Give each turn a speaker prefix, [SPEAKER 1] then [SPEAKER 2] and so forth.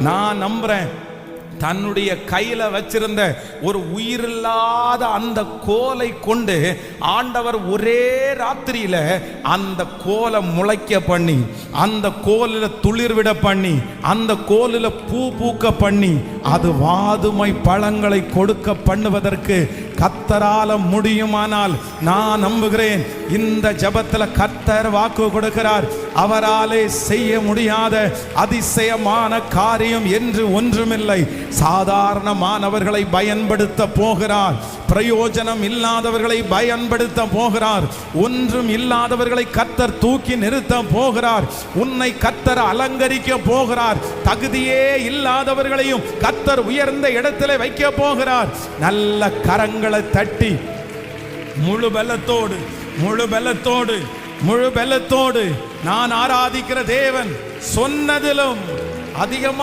[SPEAKER 1] நான் நம்புறேன், தன்னுடைய கையில வச்சிருந்த ஒரு உயிரில்லாத அந்த கோலை கொண்டு ஆண்டவர் ஒரே ராத்திரியில அந்த கோலை முளைக்க பண்ணி, அந்த கோலில் துளிர்விட பண்ணி, அந்த கோலில் பூ பூக்க பண்ணி, அது வாதுமை பழங்களை கொடுக்க பண்ணுவதற்கு கர்த்தரால முடியுமானால் நான் நம்புகிறேன், இந்த ஜெபத்தில் கர்த்தர் வாக்கு கொடுக்கிறார். அவராலே செய்ய முடியாத அதிசயமான காரியம் என்று ஒன்றுமில்லை. சாதாரணமானவர்களை பயன்படுத்த போகிறார், பிரயோஜனம் இல்லாதவர்களை பயன்படுத்த போகிறார், ஒன்றும் இல்லாதவர்களை கர்த்தர் தூக்கி நிறுத்த போகிறார். உன்னை கர்த்தர் அலங்கரிக்க போகிறார். தகுதியே இல்லாதவர்களையும் கர்த்தர் உயர்ந்த இடத்திலே வைக்க போகிறார். நல்ல கரங்களை தட்டி முழு பலத்தோடு முழு பலத்தோடு முழு பலத்தோடு நான் ஆராதிக்கிற தேவன் சொன்னதிலும் அதிகமாக